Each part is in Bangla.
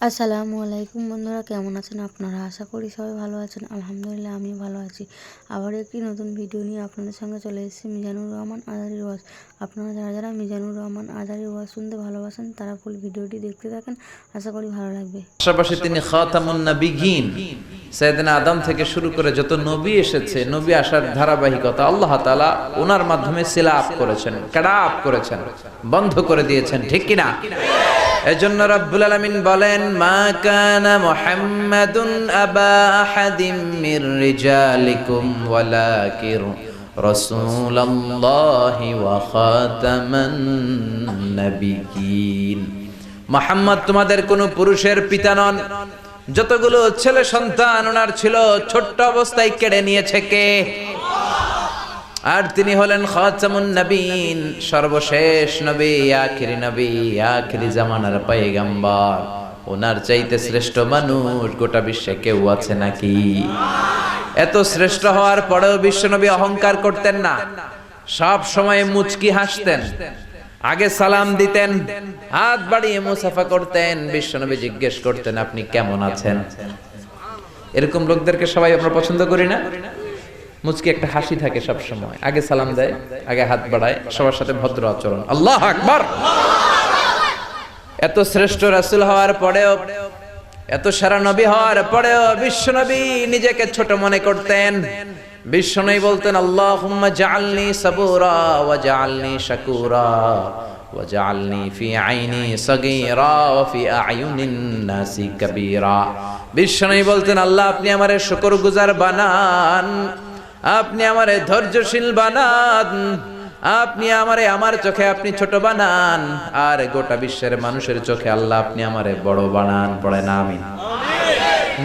আসসালামু আলাইকুম বন্ধুরা, কেমন আছেন আপনারা? আশা করি সবাই ভালো আছেন। আলহামদুলিল্লাহ আমি ভালো আছি। আবার একটি নতুন ভিডিও নিয়ে আপনাদের সঙ্গে চলে এসেছি মিজানুর রহমান আজারির ওয়াজ। আপনারা যারা যারা মিজানুর রহমান আজারির ওয়াজ শুনতে ভালোবাসেন তারা ফুল ভিডিওটি দেখতে থাকেন, আশা করি ভালো লাগবে। পাশাপাশি তিনি খাতামুন নবিয়্যিন, সাইয়েদনা আদম থেকে শুরু করে যত নবী এসেছে, নবী আসার ধারাবাহিকতা আল্লাহ তাআলা ওনার মাধ্যমে সিলাপ করেছেন, কাটাপ করেছেন, বন্ধ করে দিয়েছেন, ঠিক কিনা? এজন্য রব্বুল আলামিন বলেন, মা কানা মুহাম্মাদুন আবা আহাদিম মির রিজালিকুম ওয়ালাকিন রাসূলুল্লাহি ওয়া খাতামান নবিয়্যিন। মুহাম্মদ তোমাদের কোনো পুরুষের পিতা নন। যতগুলো ছেলে সন্তান ওনার ছিল, ছোট্ট অবস্থায় কেড়ে নিয়েছে কে? আর তিনি হলেন খাতামুন নবীন, সর্বশেষ নবী, আখিরি নবী, আখিরি জামানার পয়গম্বর। ওনার চাইতে শ্রেষ্ঠ মানুষ গোটা বিশ্বে কেউ আছে নাকি? এত শ্রেষ্ঠ হওয়ার পরেও বিশ্বনবী অহংকার করতেন না, সব সময় মুচকি হাসতেন, আগে সালাম দিতেন, হাত বাড়িয়ে মুসাফা করতেন। বিশ্বনবী জিজ্ঞেস করতেন, আপনি কেমন আছেন? এরকম লোকদেরকে সবাই আমরা পছন্দ করি না? মুচকি একটা হাসি থাকে সব সময়, আগে সালাম দেয়, আগে হাত বাড়ায়, সবার সাথে ভদ্র আচরণ। আল্লাহু আকবার। এত শ্রেষ্ঠ রাসূল হওয়ার পরেও, এত সেরা নবী হওয়ার পরেও বিশ্বনবী নিজেকে ছোট মনে করতেন। বিশ্বনবী বলতেন, আল্লাহুম্মা জাআলনি সাবুরা ওয়া জাআলনি শাকুরা ওয়া জাআলনি ফি আইনি সাগীরা ওয়া ফি আয়ুনিন নাসি কাবীরা। বিশ্বনবী বলতেন, আল্লাহ আপনি আমারে শুকরগুজার বানান, আপনি আমারে ধৈর্যশীল বানান, আপনি আমারে আমার চোখে আপনি ছোট বানান, আর গোটা বিশ্বের মানুষের চোখে আল্লাহ আপনি আমারে বড় বানান। পড়েন আমিন।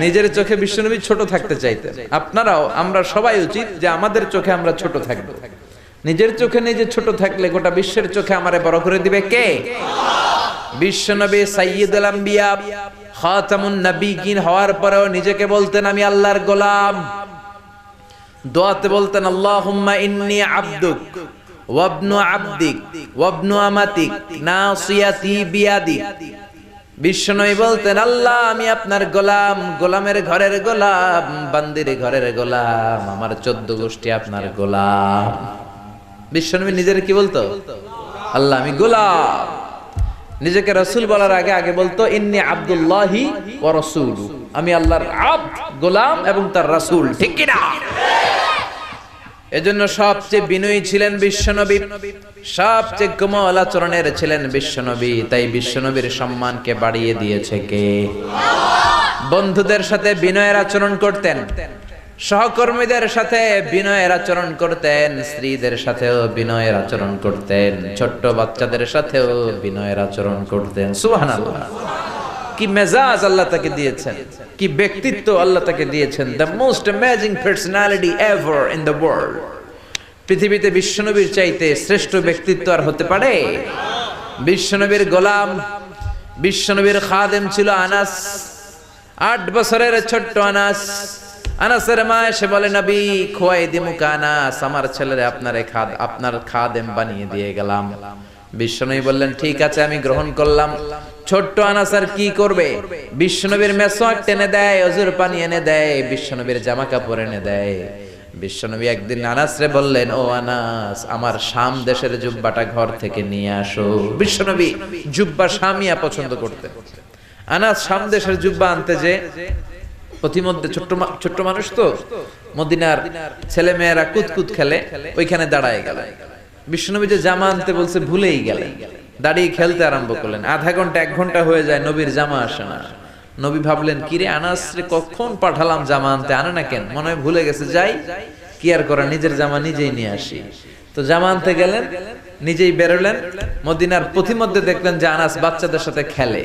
নিজের চোখে বিশ্বনবী ছোট থাকতে চাইতেন। আপনারাও, আমরা সবাই উচিত যে আমাদের চোখে আমরা ছোট থাকব। নিজের চোখে নিজে ছোট থাকলে গোটা বিশ্বের চোখে আমারে বড় করে দিবে কে? বিশ্বনবী সাইয়্যিদুল আম্বিয়া, খাতামুন নবিয়্যিন হওয়ার পরেও নিজেকে বলতেন, আমি আল্লাহর গোলাম। দোয়াতে বলতেন, আল্লাহুম্মা ইন্নী আবদুক ওয়াবনু আবদিক ওয়াবনু আমাতিক নাসিয়াতি বিয়াদিক। বিশ্বনবী বলতেন, আল্লাহ আমি আপনার গোলাম, গোলামের ঘরের গোলাম, বান্দির ঘরের গোলাম, আমার 14 গোষ্ঠী আপনার গোলাম। বিশ্বনবী নিজের কি বলতো? আল্লাহ আমি গোলাম। নিজেকে রাসূল বলার আগে আগে বলতো, ইন্নী আব্দুল্লাহি ওয়া রাসূলু, আমি আল্লাহর আব্দ, গোলাম এবং তার রাসূল, ঠিক কি না? এজন্য সবচেয়ে বিনয়ী ছিলেন বিশ্বনবী, সবচেয়ে কোমল আচরণের ছিলেন বিশ্বনবী। তাই বিশ্বনবীর সম্মানকে বাড়িয়ে দিয়েছে কে? বন্ধুদের সাথে বিনয়ের আচরণ করতেন, সহকর্মীদের সাথে বিনয়ের আচরণ করতেন, স্ত্রীদের সাথেও বিনয়ের আচরণ করতেন, ছোট্ট বাচ্চাদের সাথেও বিনয়ের আচরণ করতেন। সুবহানাল্লাহ। কি মেজাজ আল্লাহ তাকে দিয়েছেন, কি ব্যক্তিত্ব আল্লাহ তাকে দিয়েছেন। The most amazing personality ever in the world. পৃথিবীতে বিশ্বনবীর চাইতে শ্রেষ্ঠ ব্যক্তিত্ব আর হতে পারে? বিশ্বনবীর গোলাম, বিশ্বনবীর খাদেম ছিল আনাস, 8 বছরের ছোট্ট আনাস। আনাসের মা এসে বলে, নবী খোয়াই দিমুকা আনাস, আমার ছেলেরে আপনার খাদেম বানিয়ে দিয়ে গেলাম। বিশ্বনবী বললেন, ঠিক আছে আমি গ্রহণ করলাম। ছোট্ট আনাস আর কি করবে? বিশ্বনবীর মেসওয়াক টেনে দেয়, ওযুর পানি এনে দেয়, বিশ্বনবীর জামা কাপড় এনে দেয়। বিশ্বনবী একদিন আনাসরে বললেন, ও আনাস, আমার শাম দেশের জুব্বাটা ঘর থেকে নিয়ে আসো। বিশ্বনবী জুব্বা শামিয়া পছন্দ করতেন। আনাস শাম দেশের জুব্বা আনতে যে প্রতিমধ্যে ছোট্ট মানুষ তো, মদিনার ছেলে মেয়েরা কুতকুত খেলে, ওইখানে দাঁড়ায় গেল। বিশ্বনবী যে জামা আনতে বলছে ভুলেই গেলেন, দাঁড়িয়ে খেলতে আরম্ভ করলেন। আধা ঘন্টা 1 ঘন্টা হয়ে যায়, নবীর জামা আসে না। নবী ভাবলেন, কিরে আনাস রে কখন পাঠালাম জামা আনতে, আনে না কেন? মনে হয় ভুলে গেছে, যাই কি আর করা, নিজের জামা নিজেই নিয়ে আসি। তো জামা আনতে গেলেন, নিজেই বেরোলেন। মদিনার পথিমধ্যে দেখলেন যে আনাস বাচ্চাদের সাথে খেলে।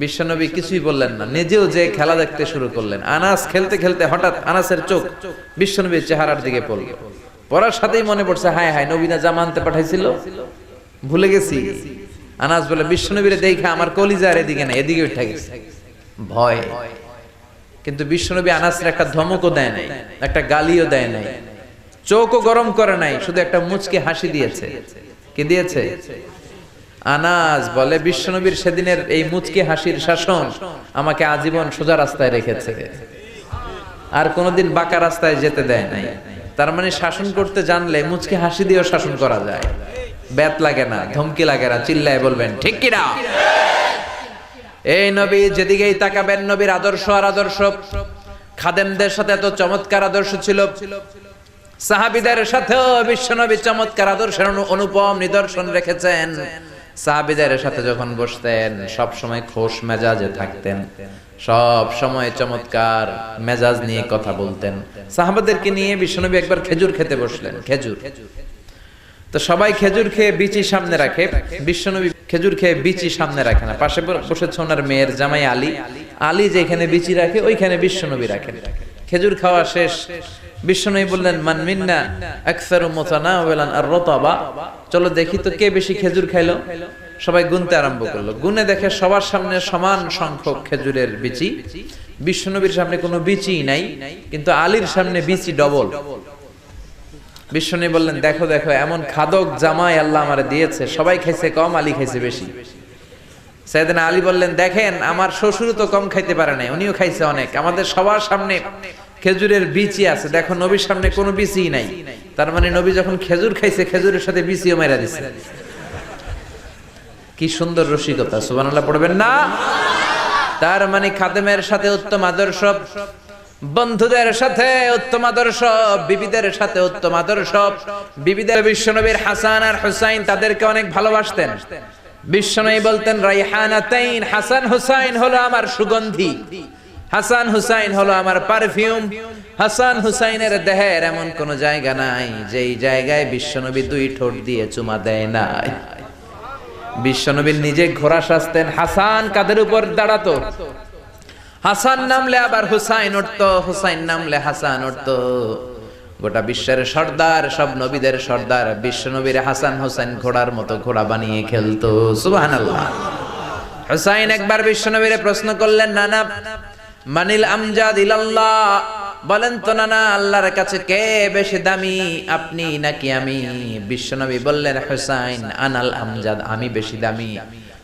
বিশ্বনবী কিছুই বললেন না, নিজেও যে খেলা দেখতে শুরু করলেন। আনাস খেলতে খেলতে হঠাৎ আনাসের চোখ বিশ্বনবীর চেহারার দিকে পড়ল। পড়ার সাথেই মনে পড়ছে, হায় হায়, নবী না জামা আনতে পাঠাইছিল, ভুলে গেছি। আনাস বলে, বিশ্বনবীরে দেখে আমার কলিজা আর এদিকে না, এদিকে উঠে গেছে ভয়। কিন্তু বিশ্বনবী আনাসের একটা ধমকও দেয় নাই, একটা গালিও দেয় নাই, চোখও গরম করে নাই, শুধু একটা মুচকি হাসি দিয়েছে। কি দিয়েছে? আনাস বলে বিশ্বনবীর সেদিনের এই মুচকি হাসির শাসন আমাকে আজীবন সোজা রাস্তায় রেখেছে, আর কোনোদিন বাঁকা রাস্তায় যেতে দেয় নাই। তার মানে শাসন করতে জানলে মুচকি হাসি দিয়েও শাসন করা যায়, ব্যাত লাগে না, ধমকি লাগে না, চিল্লায় বলবেন ঠিক কিনা। এই নবী যেদিকেই তাকাবেন নবীর আদর্শ আর আদর্শ। খাদেমদের সাথে এত চমৎকার আদর্শ ছিল, সাহাবীদের সাথেও বিশ্বনবী চমৎকার আদর্শের অনুপম নিদর্শন রেখেছেন। সাহাবীদের সাথে যখন বসতেন সব সময় খোশ মেজাজে থাকতেন, সব সময় চমৎকার মেজাজ নিয়ে কথা বলতেন। সাহাবাদেরকে নিয়ে বিশ্বনবী একবার খেজুর খেতে বসলেন, খেজুর তো সবাই খেজুর খেয়ে বিচি সামনে রাখে, বিশ্বনবী খেজুর খেয়ে বিচি সামনে রাখে না, পাশে বসেছে ওনার মেয়ের জামাই আলী। আলী যেখানে বিচি রাখে ওইখানে বিশ্বনবী রাখেন। খেজুর খাওয়া শেষ, বিশ্বনবী বললেন মান মিন্না আকসারু মুতানাওয়ালান আর-রাতাবা, চলো দেখি তো কে বেশি খেজুর খাইলো। সবাই গুনতে আরম্ভ করলো, গুনে দেখে সবার সামনে সমান সংখ্যক খেজুরের বিচি, বিশ্বনবীর সামনে কোনো বিচি নাই, কিন্তু আলীর সামনে বিচি ডবল। বিশ্বনবী বললেন দেখো দেখো এমন খাদক জামাই আল্লাহ আমারে দিয়েছে, সবাই খাইছে কম, আলী খাইছে বেশি। সাইয়েদনা আলী বললেন দেখেন আমার শ্বশুর তো কম খাইতে পারে নাই, উনিও খাইছে অনেক, আমাদের সবার সামনে খেজুরের বিচি আছে, দেখো নবীর সামনে কোনো বিচি নাই, তার মানে নবী যখন খেজুর খাইছে খেজুরের সাথে বিচিও মেরা দিছে। কি সুন্দর রসিকতা, সুবহানাল্লাহ পড়বেন না? তার মানে খাদেমের সাথে উত্তম আদর্শ, বন্ধুদের সাথে উত্তম আদর্শ, বিবিদের সাথে উত্তম আদর্শ। বিবিদের বিশ্বনবীর হাসান আর হুসাইন তাদেরকে অনেক ভালোবাসতেন। বিশ্বনবী বলতেন রাইহানাতাইন, হাসান হুসাইন হলো আমার সুগন্ধি, হাসান হুসাইন হলো আমার পারফিউম। হাসান হুসাইনের দেহের এমন কোন জায়গা নাই যেই জায়গায় বিশ্বনবী দুই ঠোঁট দিয়ে চুমা দেয় নাই। বিশ্বনবী নিজে ঘোড়া সাজতেন, হাসান কাদের উপর দাঁড়াতো, হাসান নামলে আবার হুসাইন উঠতো, হুসাইন নামলে হাসান উঠতো। গোটা বিশ্বের সর্দার, সব নবীদের সর্দার বিশ্বনবীর হাসান হুসাইন ঘোড়ার মতো ঘোড়া বানিয়ে খেলতো। সুবহানাল্লাহ। হুসাইন একবার বিশ্বনবীরে প্রশ্ন করলেন নানা মানিল আমজাদ ইলাল্লাহ, বলেন তো নানা আল্লাহর কাছে কে বেশি দামি, আপনি নাকি আমি? বিশ্বনবী বললেন হুসাইন আনাল আমজাদ, আমি বেশি দামি।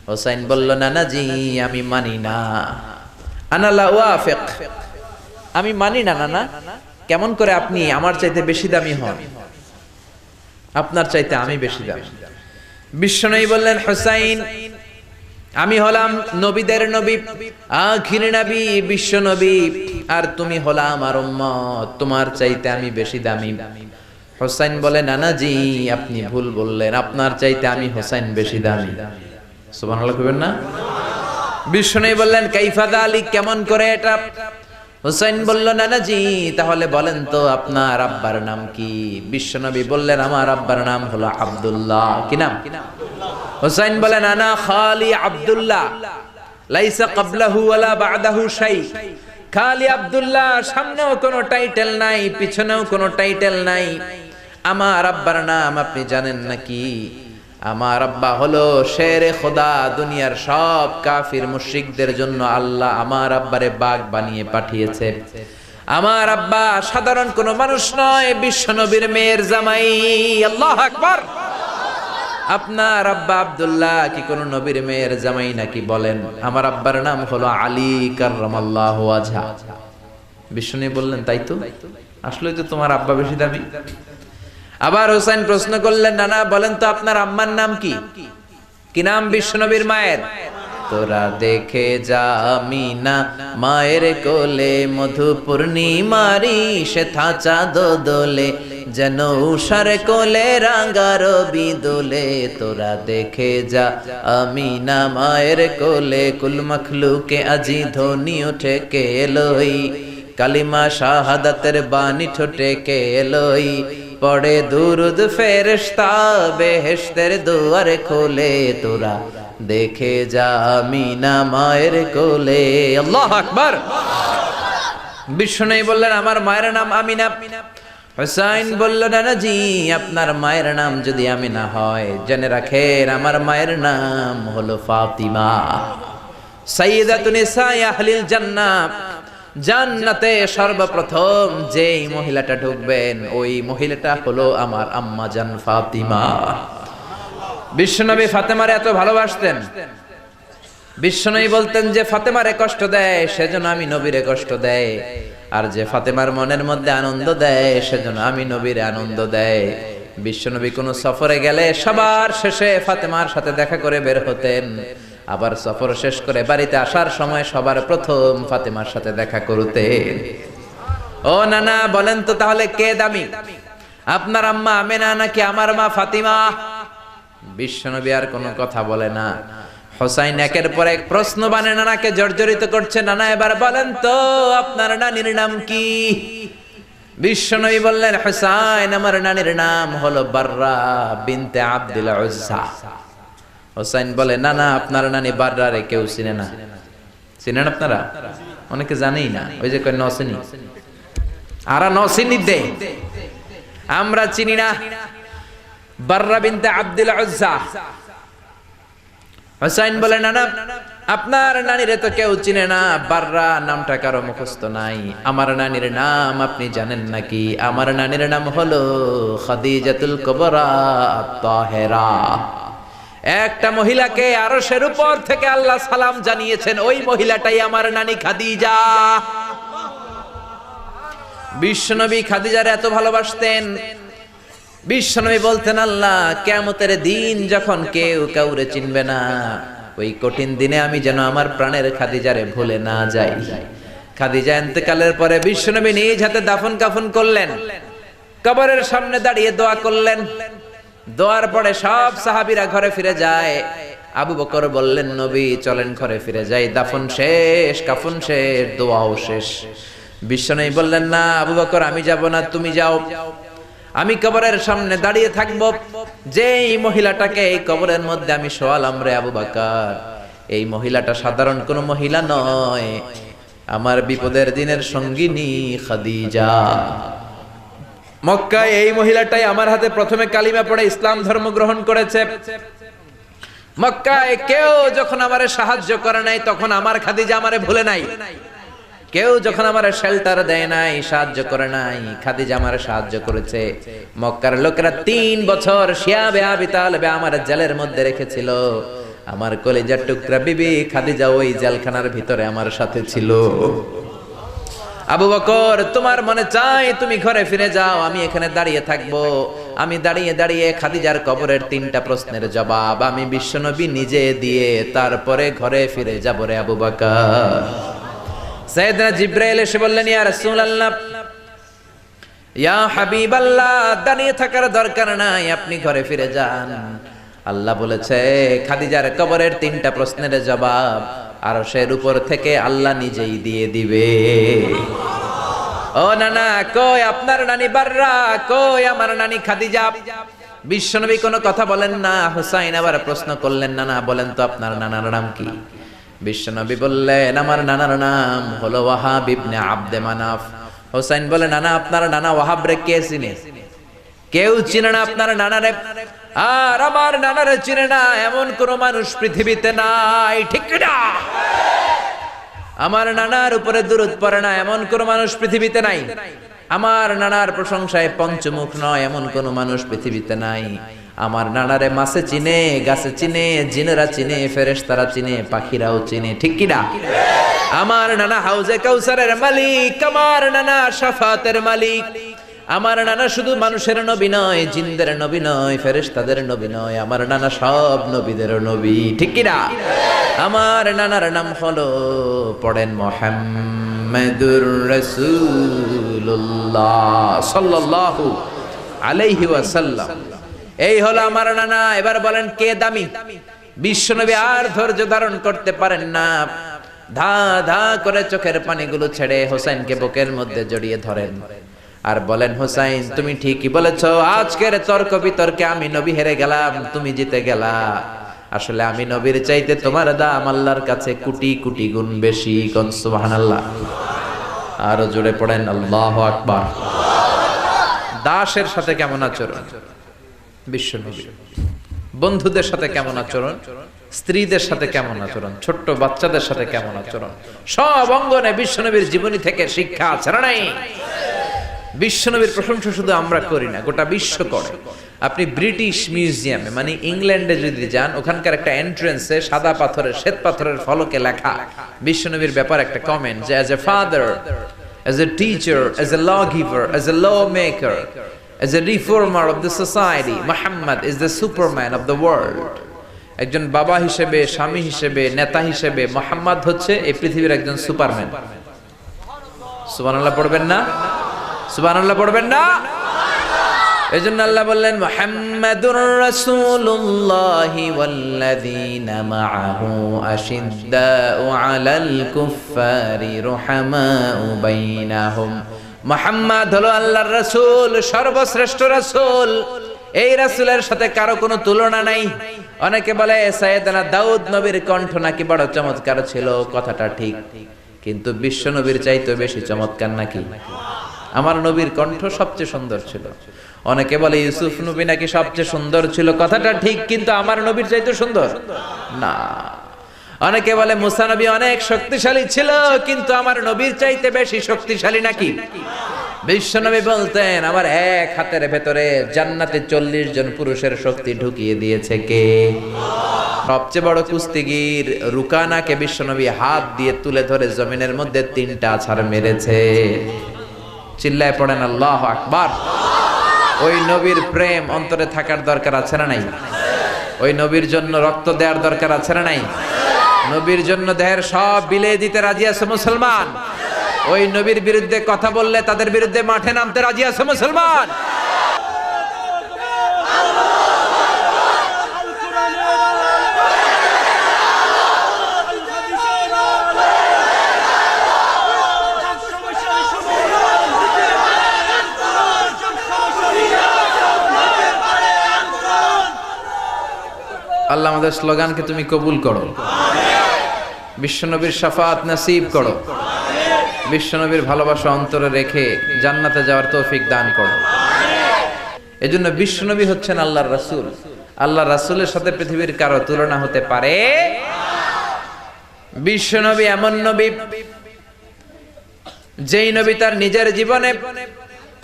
হুসাইন বলল নানা জি আমি মানি না, আনা লা ওয়াফিক, আমি মানি না নানা। কেমন করে আপনি আমার চাইতে বেশি দামি হন, আপনার চাইতে আমি বেশি দামি। বিশ্বনবী বললেন হুসাইন আমি হলাম নবীদের নবী, আখির নবী বিশ্বনবী, আর তুমি হলা আমার উম্মত, তোমার চাইতে আমি বেশি দামি। হুসাইন বলে নানা জি আপনি ভুল বললেন, আপনার চাইতে আমি হুসাইন বেশি দামি। সুবহানাল্লাহ কইবেন না? বিশ্বনবী বললেন কাইফা যালিক, কেমন করে এটা? হুসাইন বলল নানা জি তাহলে বলেন তো আপনার আব্বার নাম কি? বিশ্বনবী বললেন আমার আব্বার নাম হলো আব্দুল্লাহ। কি নাম? হুসাইন বলেন আনা খালি আব্দুল্লাহ, লাইসা ক্বাবলাহু ওয়ালা বা'দাহু শাই। খালি আব্দুল্লাহ, সামনেও কোনো টাইটেল নাই, পিছনেও কোনো টাইটেল নাই। আমার আব্বার নাম আপনি জানেন নাকি? আমার আব্বা হলো শেরে খোদা, দুনিয়ার সব কাফির মুশরিকদের জন্য আল্লাহ আমার আব্বারে বাগ বানিয়ে পাঠিয়েছে। আমার আব্বা সাধারণ কোনো মানুষ নয়, বিশ্বনবীর মেয়ের জামাই। আল্লাহু আকবার। আপনার আব্বা আব্দুল্লাহ কি কোন নবীর মেয়ের জামাই নাকি? বলেন আমার আব্বার নাম হলো আলী কাররামাল্লাহু ওয়াজহা। বিশ্বনবী বললেন তাই তো, আসলেই তো তোমার আব্বা বেশি দামি। আবার হুসাইন প্রশ্ন করলেন নানা বলেন তো আপনার আম্মার নাম কি? কি নাম বিশ্বনবীর মায়ের? তোরা দেখে যা আমিনা মায়ের কোলে, মধু পূর্ণিমারি সেথা চাঁদ দোলে, যেন উষার কোলে রাঙা রবি দোলে। তোরা দেখে যা আমিনা মায়ের কোলে, কুল মখলুকে আজি ধ্বনি ওঠে কে এলোই, কালিমা শাহাদাতের বাণী ঠোঁটে কে এলোই, পড়ে দুরুদ ফেরেশতা বেহেশতের দুয়ার খোলে। তোরা দেখে যা আমিনা মায়ের কোলে। আল্লাহু আকবার। বিশ্বনবী বললেন আমার মায়ের নাম আমিনা। হুসাইন বলল নানা জি আপনার মায়ের নাম যদি আমিনা হয়, জেনে রাখেন আমার মায়ের নাম হলো ফাতিমা, সাইয়্যিদাতুন নিসাই আহলিল জান্নাহ। জান্নাতে সর্বপ্রথম যেই মহিলাটা ঢুকবেন ওই মহিলাটা হলো আমার আম্মা জান ফাতিমা। বিশ্বনবী ফাতেমারে এত ভালোবাসতেন, বিশ্বনবী বলতেন যে ফাতেমারে কষ্ট দেয় সেজন্য আমি নবীরে কষ্ট দেয়, আর যে ফাতেমার মনের মধ্যে আনন্দ দেয় সেজন্য আমি নবীরে আনন্দ দেয়। বিশ্বনবী কোনো সফরে গেলে সবার শেষে ফাতেমার সাথে দেখা করে বের হতেন, আবার সফর শেষ করে বাড়িতে আসার সময় সবার প্রথম ফাতেমার সাথে দেখা করতেন। ও নানা বলেন তো তাহলে কে দামি, আপনার আম্মা আমেনা নাকি আমার মা ফাতিমা? বিশ্বনবী আর কোনো কথা বলে না। হোসাইন একের পর এক প্রশ্ন বানে নানাকে জর্জরিত করছে। নানা এবার বলেন তো আপনার নানির নাম কি? বিশ্বনবী বললেন, হোসাইন আমার নানির নাম হলো বাররা বিনতে আব্দুল উজ্জা। হোসাইন বলে, না না আপনার নানি বাররা রে কেউ চিনে না। চিনেন আপনারা? অনেকে জানেই না, ওই যে কয় নসিনি, আরা নসিনি দে, আমরা চিনি না বাররা বিনতে আব্দুল উজ্জা। হোসাইন বলে, না না আপনার নানিরে তো কেউ চিনে না, বাররা নামটা কারো মুখস্থ নাই। আমার নানির নাম আপনি জানেন নাকি? আমার নানির নাম হলো খাদিজাতুল কুবরা তাহেরা। একটা মহিলাকে আরশের উপর থেকে আল্লাহ সালাম জানিয়েছেন, ওই মহিলাটাই আমার নানি খাদিজা। বিশ্বনবী খাদিজার এত ভালোবাসতেন, বিশ্বনবী বলতেন, আল্লাহ কিয়ামতের দিন যখন কেউ কাউরে চিনবে না, ওই কঠিন দিনে আমি যেন আমার প্রাণের খাদিজারে ভুলে না যাই। খাদিজা ইন্তেকালের পরে বিশ্বনবী নিজ হাতে দাফন কাফন করলেন, কবরের সামনে দাঁড়িয়ে দোয়া করলেন। দোয়ার পরে সব সাহাবীরা ঘরে ফিরে যায়। আবু বকর বললেন, নবী চলেন ঘরে ফিরে যাই, দাফন শেষ, কাফন শেষ, দোয়াও শেষ। বিশ্বনবী বললেন, না আবু বকর আমি যাব না, তুমি যাও, আমি কবরের সামনে দাঁড়িয়ে থাকবো। যেই মহিলাটাকে এই কবরের মধ্যে আমি শোয়ালাম রে আবু বকর, এই মহিলাটা সাধারণ কোনো মহিলা নয়, আমার বিপদের দিনের সঙ্গিনী খাদিজা। মক্কায় এই মহিলাটাই আমার হাতে প্রথমে কালিমা পড়ে ইসলাম ধর্ম গ্রহণ করেছে। মক্কায় কেউ যখন আমারে সাহায্য করে নাই, তখন আমার খাদিজা আমারে ভুলে নাই। কেউ যখন আমার শেল্টার দেয় নাই, সাহায্য করে নাই, খাদিজা আমার সাহায্য করেছে। মক্কার লোকেরা 3 বছর শিয়াবে আবি তালেবে আমার জেলের মধ্যে রেখেছিল। আমার কলিজার টুকরা বিবি খাদিজা ওই জেলখানার ভিতরে আমার সাথে ছিল। আবু বকর তোমার মনে চাই তুমি ঘরে ফিরে যাও, আমি এখানে দাঁড়িয়ে থাকবো। আমি দাঁড়িয়ে দাঁড়িয়ে খাদিজার কবরের 3টা প্রশ্নের জবাব আমি বিশ্বনবী নিজে দিয়ে তারপরে ঘরে ফিরে যাব রে আবু বকর। সাইয়েদনা জিবরাইল এসে বললেন, ইয়া রাসূলুল্লাহ, ইয়া হাবিবাল্লাহ, দাঁড়িয়ে থাকার দরকার নাই, আপনি ঘরে ফিরে যান। আল্লাহ বলেছে খাদিজার কবরের 3টা প্রশ্নের জবাব আরশের উপর থেকে আল্লাহ নিজেই দিয়ে দিবে। ও নানা কই আপনার নানি বাররা, কই আমার নানি খাদিজা? বিশ্বনবী কোনো কথা বলেন না। হুসাইন আবার প্রশ্ন করলেন, নানা বলেন তো আপনার নানার নাম কি? বিশ্বনবী বললেন, আমার নানার নাম হলো ওয়াহাব ইবনে আব্দে মানাফ। হুসাইন বলে, নানা আপনার নানা ওয়াহাব রে কে চিনে? কেউ চিনে না আপনার নানারে। আর আমার নানারে চিনে না এমন কোন মানুষ পৃথিবীতে নাই, ঠিক না? আমার নানার উপরে দুরূদ পড়ে না এমন কোন মানুষ পৃথিবীতে নাই। আমার নানার প্রশংসায় পঞ্চমুখ নয় এমন কোন মানুষ পৃথিবীতে নাই। আমার নানারে মাছে চিনে, গাছে চিনে, জিনেরা চিনে, ফেরেশতারা চিনে, পাখিরাও চিনে, ঠিক কি না? আমার নানা হাউজে কাউসারের মালিক, আমার নানা শাফাতের মালিক। আমার নানা শুধু মানুষের নবী নয়, জিনদের নবী নয়, ফেরেশতাদের নবী নয়, আমার নানা সব নবীদের নবী, ঠিক কি না? আমার নানার নাম হলো, পড়েন, মুহাম্মাদুর রাসূলুল্লাহ সাল্লাল্লাহু আলাইহি ওয়াসাল্লাম। এই হলো আমার নানা। এবার বলেন কে দামি? বিশ্বনবী আর ধৈর্য ধারণ করতে পারেন না, ধা ধা করে চোখের পানিগুলো ছেড়ে হোসেনকে বুকের মধ্যে জড়িয়ে ধরেন আর বলেন, হোসাইন তুমি ঠিকই বলেছো, আজকের তর্ক বিতর্কে আমি নবী হেরে গেলাম, তুমি জিতে গেলা। আসলে আমি নবীর চাইতে তোমার দাম আল্লাহর কাছে কোটি কোটি গুণ বেশি। কোন সুবহানাল্লাহ। আরো জোরে পড়েন আল্লাহু আকবার। দাসের সাথে কেমন আচরণ বিশ্বনবী, বন্ধুদের সাথে কেমন আচরণ, স্ত্রীদের সাথে কেমন আচরণ, ছোট্ট বাচ্চাদের সাথে কেমন আচরণ, সব অঙ্গনে বিশ্বনবীর জীবনী থেকে শিক্ষা আছে না নাই? বিশ্বনবীর প্রশংসা শুধু আমরা করি না, গোটা বিশ্ব করে। আপনি ব্রিটিশ মিউজিয়ামে মানে ইংল্যান্ডে যদি যান, ওখানকার একটা এন্ট্রেন্সে সাদা পাথরের শ্বেত পাথরের ফলকে লেখা বিশ্বনবীর ব্যাপারে একটা কমেন্ট যে as a father, as a teacher, as a lawgiver, as a lawmaker, as a reformer of the society, Muhammad is the superman of the world. একজন বাবা হিসেবে, স্বামী হিসেবে, নেতা হিসেবে মুহাম্মদ হচ্ছে এই পৃথিবীর একজন সুপারম্যান। সুবহানাল্লাহ পড়বেন না? সুবহানাল্লাহ পড়বেন না? এজন্য আল্লাহ বললেন মুহাম্মাদুর রাসূলুল্লাহি ওয়াল্লাযীনা মাআহু আশিদ্দাউ আলাল কুফফারি রুহামাউ বাইনাহুম। মুহাম্মদ হলো আল্লাহর রাসূল, সর্বশ্রেষ্ঠ রাসূল। এই রাসূলের সাথে কারো কোনো তুলনা নাই। অনেকে বলে সাইয়েদনা দাউদ নবীর কণ্ঠ নাকি বড় চমৎকার ছিল, কথাটা ঠিক, কিন্তু বিশ্ব নবীর চাইতে বেশি চমৎকার নাকি? আমার নবীর কণ্ঠ সবচেয়ে সুন্দর ছিল। অনেকে বলে ইউসুফ নবী নাকি সবচেয়ে সুন্দর ছিল, কথাটা ঠিক, কিন্তু আমার নবীর চাইতে সুন্দর না। অনেকে বলে মুসা নবী অনেক শক্তিশালী ছিল, কিন্তু আমার নবীর চাইতে বেশি শক্তিশালী নাকি? বিশ্ব নবী বলতেন আমার এক হাতের ভেতরে জান্নাতে 40 জন পুরুষের শক্তি ঢুকিয়ে দিয়েছে কে? সবচেয়ে বড় কুস্তিগির রুকানাকে বিশ্ব নবী হাত দিয়ে তুলে ধরে জমিনের মধ্যে 3টা আছাড় মেরেছে। চিল্লায় পড়েন আল্লাহু আকবার। ওই নবীর প্রেম অন্তরে থাকার দরকার আছে না নাই? ওই নবীর জন্য রক্ত দেওয়ার দরকার আছে না নাই? নবীর জন্য দেহের সব বিলিয়ে দিতে রাজি আছে মুসলমান? ওই নবীর বিরুদ্ধে কথা বললে তাদের বিরুদ্ধে মাঠে নামতে রাজি আছে মুসলমান? আল্লাহ আমাদের স্লোগানকে তুমি কবুল করো, বিশ্বনবীর শাফাত নসিব করো, বিশ্বনবীর ভালোবাসা অন্তরে রেখে জান্নাতে যাওয়ার তৌফিক দান করো। এজন্য বিশ্বনবী হচ্ছেন আল্লাহর রাসূল। আল্লাহর রাসূলের সাথে পৃথিবীর কারো তুলনা হতে পারে? বিশ্বনবী এমন নবী যেই নবী তার নিজের জীবনে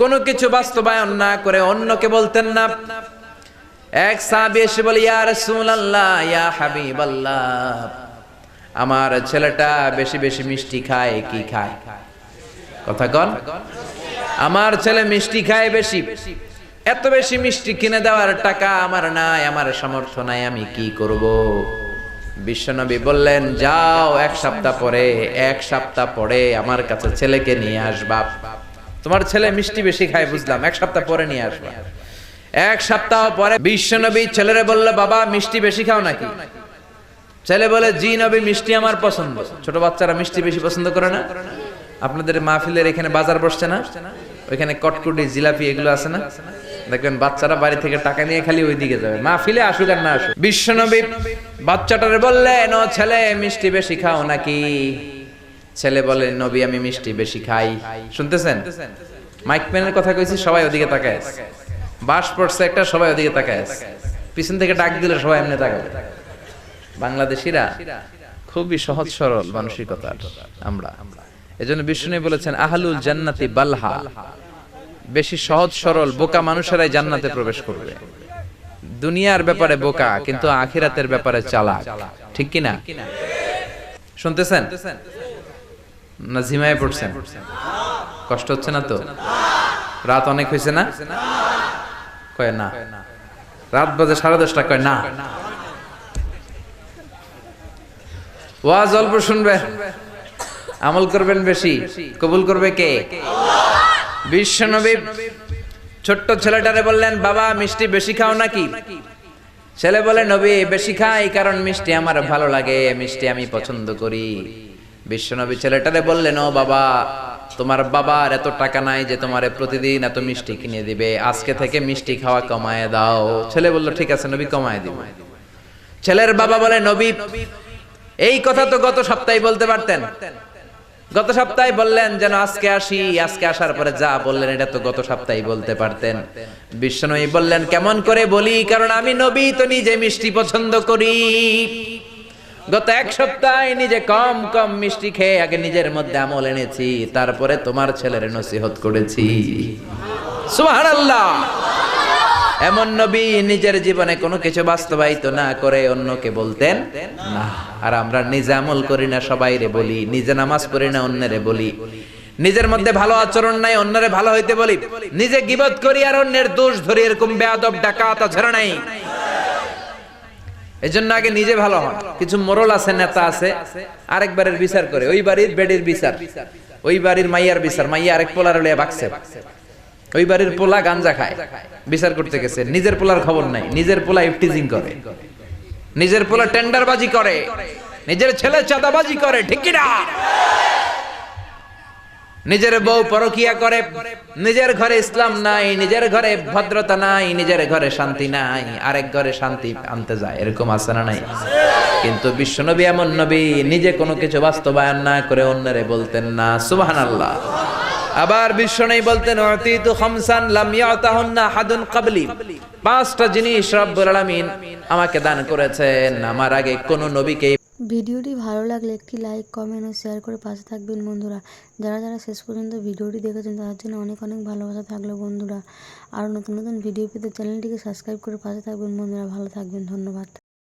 কোনো কিছু বাস্তবায়ন না করে অন্যকে বলতেন না। এক সাহাবী এসে বলে ইয়া রাসূলুল্লাহ, ইয়া হাবিবাল্লাহ, আমার ছেলেটা বেশি বেশি মিষ্টি খায়, কি খায়? কথা কন। আমার ছেলে মিষ্টি খায় বেশি, এত বেশি মিষ্টি কিনে দেওয়ার টাকা আমার নাই, আমার সামর্থ্য নাই, আমি কি করব? বিশ্বনবী বললেন যাও এক সপ্তাহ পরে আমার কাছে ছেলেকে নিয়ে আসবা। তোমার ছেলে মিষ্টি বেশি খায় বুঝলাম, এক সপ্তাহ পরে নিয়ে আসবা। এক সপ্তাহ পরে বিশ্বনবী ছেলেরে বলল বাবা মিষ্টি বেশি খাও নাকি? ছেলে বলে জি নবী, মিষ্টি আমার পছন্দ। ছোট বাচ্চারা মিষ্টি বেশি পছন্দ করে না? আপনাদের মাহফিলের এখানে বাজার বসছে না, ওইখানে কটকুটি জিলাপি এগুলো আছে না, দেখবেন বাচ্চারা বাড়ি থেকে টাকা নিয়ে খালি ওইদিকে যাবে, মাহফিলে আসুক আর না আসুক। বিশ্বনবী বাচ্চাটারে বললেন ও ছেলে মিষ্টি বেশি খাও নাকি? ছেলে বলে নবী আমি মিষ্টি বেশি খাই। শুনতেছেন? মাইক ম্যানের কথা কইছি, সবাই ওদিকে তাকায় আছে। বাস পড়ছে একটা, সবাই ওদিকে তাকায় আছে। পিছন থেকে ডাক দিলে সবাই এমনি তাকাবে। বাংলাদেশিরা খুবই সহজ সরল মানসিকতার আমরা। এজন্য বিষ্ণু বলেছেন আহলুল জান্নাতি বালহা, বেশি সহজ সরল বোকা মানুষেরাই জান্নাতে প্রবেশ করবে। দুনিয়ার ব্যাপারে বোকা, কিন্তু আখিরাতের ব্যাপারে চালাক, ঠিক কি না? শুনতেছেন না? ঝিমায় পড়ছেন? কষ্ট হচ্ছে না তো? রাত অনেক হয়েছে না? কয় না। রাত বাজে 10:30, কয় না। ওয়াজ অল্প শুনবেন, আমল করবেন বেশি, কবুল করবে কে? বিশ্বনবী ছোট্ট ছেলেটারে বললেন বাবা মিষ্টি বেশি খাও নাকি? ছেলে বলে নবী বেশি খাই, কারণ মিষ্টি আমার ভালো লাগে, মিষ্টি আমি পছন্দ করি। বিশ্বনবী ছেলেটারে বললেন ও বাবা, তোমার বাবার এত টাকা নাই যে তোমারে প্রতিদিন এত মিষ্টি কিনে দিবে, আজকে থেকে মিষ্টি খাওয়া কমায় দাও। ছেলে বলল ঠিক আছে নবী, কমায় দিব। ছেলের বাবা বলে নবী এই কথা তো গত সপ্তাহে বলতে পারতেন, গত সপ্তাহে বললেন যেন আজকে আসি, আজকে আসার পরে যা বললেন এটা তো গত সপ্তাহে বলতে পারতেন। বিশ্বনবী বললেন কেমন করে বলি, কারণ আমি নবী তো নিজে মিষ্টি পছন্দ করি। গত এক সপ্তাহে নিজে কম কম মিষ্টি খেয়ে আগে নিজের মধ্যে আমল এনেছি, তারপরে তোমার ছেলের নসিহত করেছি। সুবহানাল্লাহ। এমন নবী নিজের জীবনে কোনো কিছু বাস্তবায়িত না করে অন্যকে বলতেন না। আর আমরা নিজে আমল করি না, সবাইরে বলি, নিজে নামাজ পড়ি না, অন্যরে বলি, নিজের মধ্যে ভালো আচরণ নাই, অন্যরে ভালো হইতে বলি, নিজে গীবত করি আর অন্যের দোষ ধরি, এরকম বেয়াদব ডাকাত আচরণ নাই। এজন্য আগে নিজে ভালো হন। কিছু মোরল আছে, নেতা আছে, আরেকবারের বিচার করে, ওই বাড়ির বেডির বিচার, ওই বাড়ির মাইয়ার বিচার, মাইয়া আরেক পোলার লইয়া বাকছে, ওই বাড়ির পোলা গাঞ্জা খায়, বিচার করতে গেছে, নিজের পোলার খবর নাই, নিজের পোলা ইফটিজিং করে, নিজের পোলা টেন্ডারবাজি করে, নিজের ছেলে চাঁদাবাজি করে, ঠিক কি না? নিজের বউ পরকিয়া করে, নিজের ঘরে ইসলাম নাই, নিজের ঘরে ভদ্রতা নাই, নিজের ঘরে শান্তি নাই, আরেক ঘরে শান্তি আনতে যায়, এরকম আছে না নাই? কিন্তু বিশ্বনবী এমন নবী, নিজে কোনো কিছু বাস্তবায়ন না করে অন্যরে বলতেন না। সুবহানাল্লাহ। আবার বিশ্বনবী বলতেন, উতিতু খামসান লাম ইয়াতাহুন্না আহাদুন ক্বাবলি, পাঁচটা জিনিস রব্বুল আলামিন আমাকে দান করেছেন, আমার আগে কোন নবীকে। ভিডিওটি ভালো লাগলে একটি লাইক, কমেন্ট ও শেয়ার করে পাশে থাকবেন বন্ধুরা। যারা যারা শেষ পর্যন্ত ভিডিওটি দেখেছেন তাদের জন্য অনেক অনেক ভালোবাসা থাকলো বন্ধুরা। আর নতুন নতুন ভিডিও পেতে চ্যানেলটিকে সাবস্ক্রাইব করে পাশে থাকবেন বন্ধুরা। ভালো থাকবেন, ধন্যবাদ।